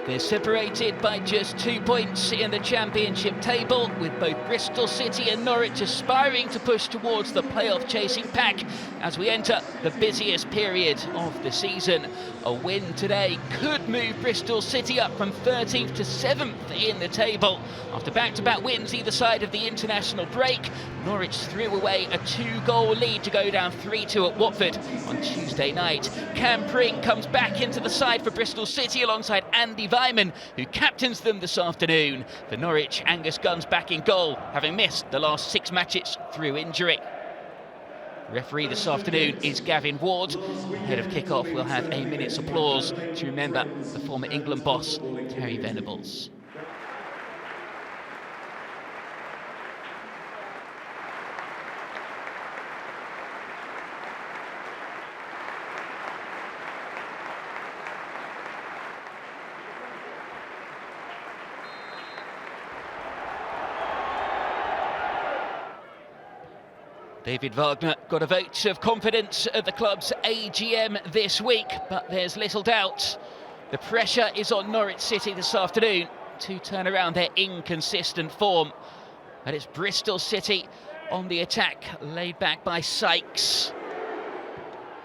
They're separated by just 2 points in the championship table, with both Bristol City and Norwich aspiring to push towards the playoff chasing pack as we enter the busiest period of the season. A win today could move Bristol City up from 13th to 7th in the table. After back-to-back wins either side of the international break, Norwich threw away a 2-goal lead to go down 3-2 at Watford on Tuesday night. Cam Pring comes back into the side for Bristol City alongside Andy Weimann, who captains them this afternoon. For Norwich, Angus Gunn's back in goal, having missed the last 6 matches through injury. Referee this afternoon is Gavin Ward. Ahead of kick-off, we'll have a minute's applause to remember the former England boss, Terry Venables. David Wagner got a vote of confidence at the club's AGM this week, but there's little doubt the pressure is on Norwich City this afternoon to turn around their inconsistent form. But it's Bristol City on the attack, laid back by Sykes.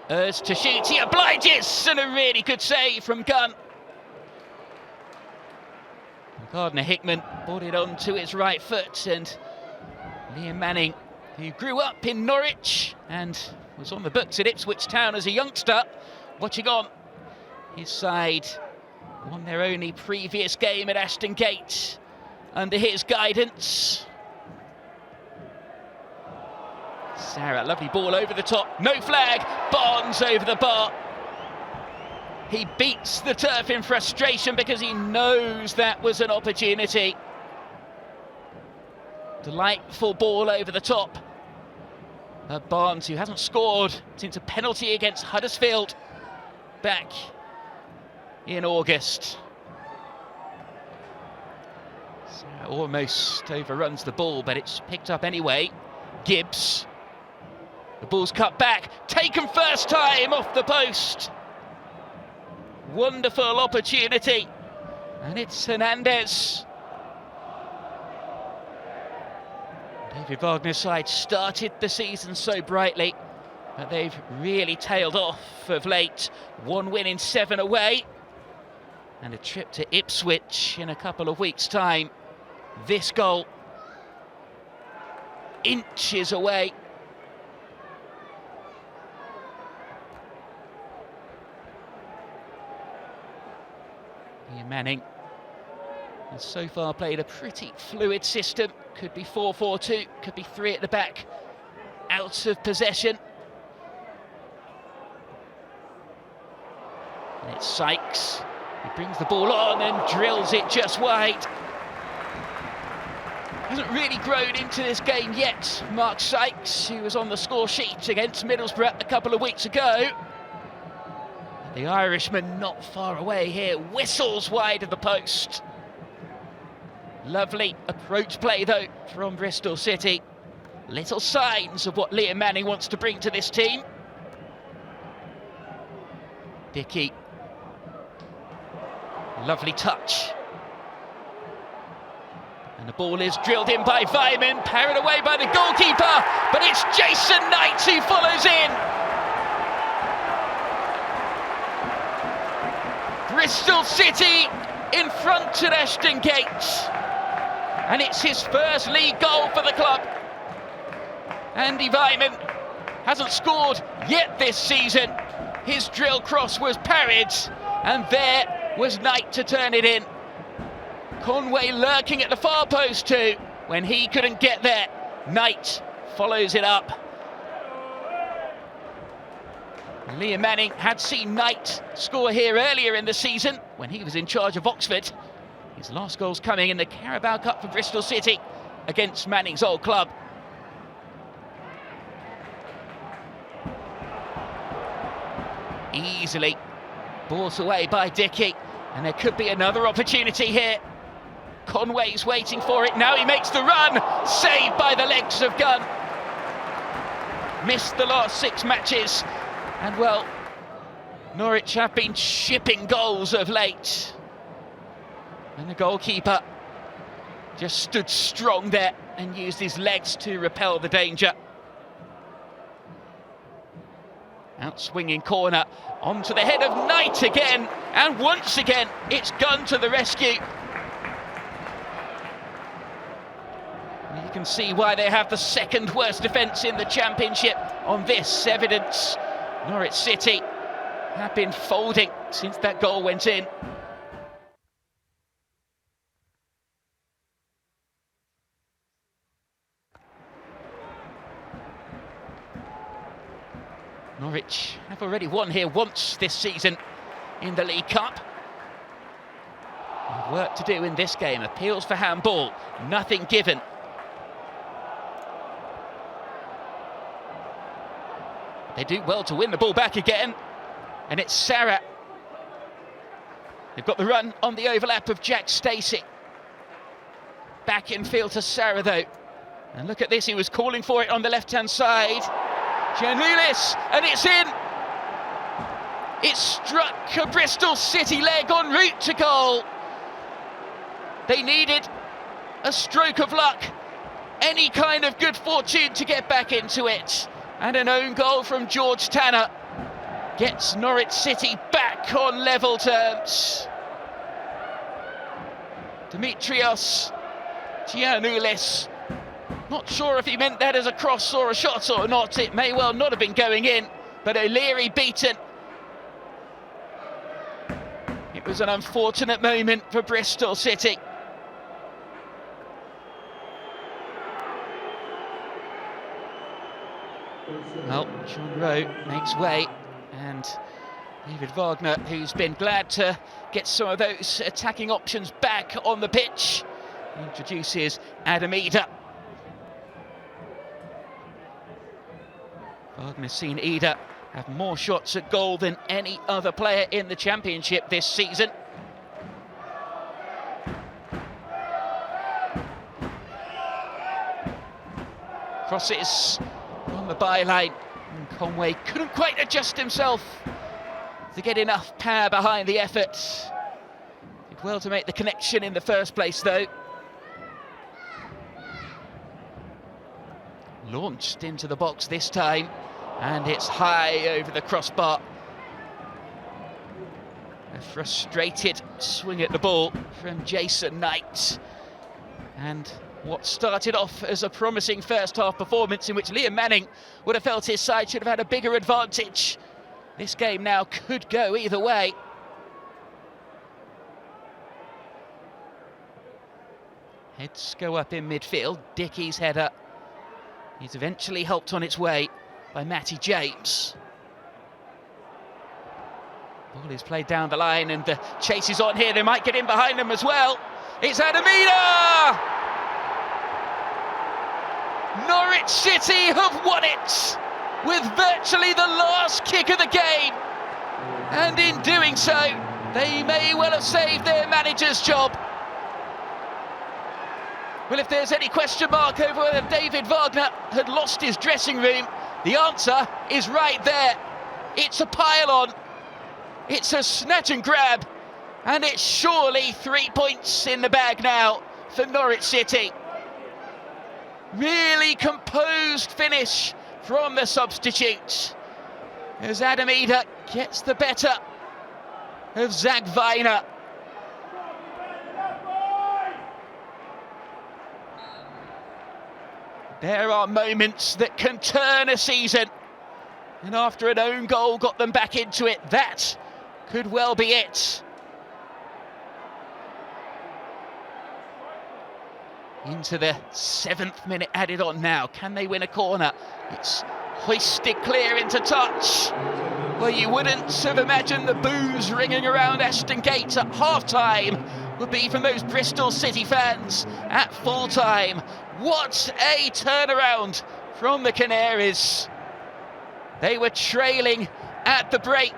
Urs to shoot, he obliges, and a really good save from Gunn. Gardner-Hickman brought it on to his right foot, and Liam Manning, who grew up in Norwich and was on the books at Ipswich Town as a youngster, watching on. His side won their only previous game at Ashton Gate under his guidance. Sarah, lovely ball over the top, no flag, Barnes over the bar. He beats the turf in frustration because he knows that was an opportunity. Delightful ball over the top. Barnes, who hasn't scored since a penalty against Huddersfield back in August. So almost overruns the ball, but it's picked up anyway. Gibbs. The ball's cut back, taken first time off the post. Wonderful opportunity. And it's Hernandez. David Wagner's side started the season so brightly, but they've really tailed off of late. 1 win in 7 away, and a trip to Ipswich in a couple of weeks' time. This goal, inches away. Ian Manning has so far played a pretty fluid system. Could be 4-4-2, could be 3 at the back, out of possession. And it's Sykes. He brings the ball on and drills it just wide. Hasn't really grown into this game yet, Mark Sykes, who was on the score sheet against Middlesbrough a couple of weeks ago. The Irishman not far away here, whistles wide of the post. Lovely approach play though from Bristol City. Little signs of what Liam Manning wants to bring to this team. Dickey. Lovely touch. And the ball is drilled in by Weimann, parried away by the goalkeeper, but it's Jason Knight who follows in. Bristol City in front at Ashton Gate. And it's his first league goal for the club. Andy Weimann hasn't scored yet this season. His drill cross was parried, and there was Knight to turn it in. Conway lurking at the far post too. When he couldn't get there, Knight follows it up. Liam Manning had seen Knight score here earlier in the season when he was in charge of Oxford. His last goal's coming in the Carabao Cup for Bristol City against Manning's old club. Easily brought away by Dickey, and there could be another opportunity here. Conway's waiting for it, now he makes the run, saved by the legs of Gunn. Missed the last 6 matches, and well, Norwich have been shipping goals of late. And the goalkeeper just stood strong there and used his legs to repel the danger. Outswinging corner onto the head of Knight again, and once again it's gone to the rescue. You can see why they have the second worst defence in the Championship on this evidence. Norwich City have been folding since that goal went in. Norwich have already won here once this season in the League Cup. Work to do in this game. Appeals for handball, nothing given. They do well to win the ball back again, and it's Sarah. They've got the run on the overlap of Jack Stacey. Back in field to Sarah though, and look at this, he was calling for it on the left-hand side. Giannoulis, and it's in! It struck a Bristol City leg en route to goal. They needed a stroke of luck, any kind of good fortune to get back into it. And an own goal from George Tanner gets Norwich City back on level terms. Dimitrios Giannoulis, not sure if he meant that as a cross or a shot or not. It may well not have been going in, but O'Leary beaten. It was an unfortunate moment for Bristol City. Well, Sean Rowe makes way, and David Wagner, who's been glad to get some of those attacking options back on the pitch, introduces Adam Eder. Wagner's seen Eder have more shots at goal than any other player in the Championship this season. Crosses on the byline, and Conway couldn't quite adjust himself to get enough power behind the effort. Did well to make the connection in the first place though. Launched into the box this time, and it's high over the crossbar. A frustrated swing at the ball from Jason Knight, and what started off as a promising first half performance in which Liam Manning would have felt his side should have had a bigger advantage. This game now could go either way. Heads go up in midfield. Dickey's header is eventually helped on its way by Matty James. Ball is played down the line, and the chase is on here. They might get in behind them as well. It's Adam Eder! Norwich City have won it with virtually the last kick of the game, and in doing so they may well have saved their manager's job. Well, if there's any question mark over whether David Wagner had lost his dressing room, the answer is right there. It's a pile-on, it's a snatch and grab, and it's surely 3 points in the bag now for Norwich City. Really composed finish from the substitute as Adam Eder gets the better of Zach Weiner. There are moments that can turn a season, and after an own goal got them back into it, that could well be it. Into the 7th minute added on now. Can they win a corner? It's hoisted clear into touch. Well, you wouldn't have imagined the boos ringing around Ashton Gate at half-time would be from those Bristol City fans at full-time. What a turnaround from the Canaries. They were trailing at the break,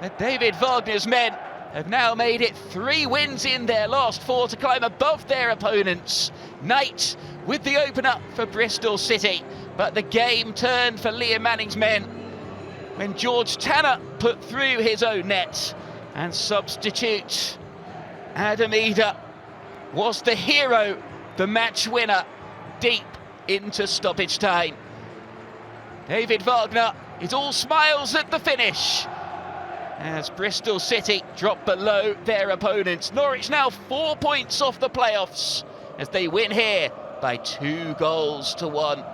and David Wagner's men have now made it 3 wins in their last 4 to climb above their opponents. Knight with the opener for Bristol City, but the game turned for Liam Manning's men when George Tanner put through his own net, and substitute Adam Eder was the hero, the match winner, deep into stoppage time. David Wagner is all smiles at the finish as Bristol City drop below their opponents. Norwich now 4 points off the playoffs as they win here by 2 goals to 1.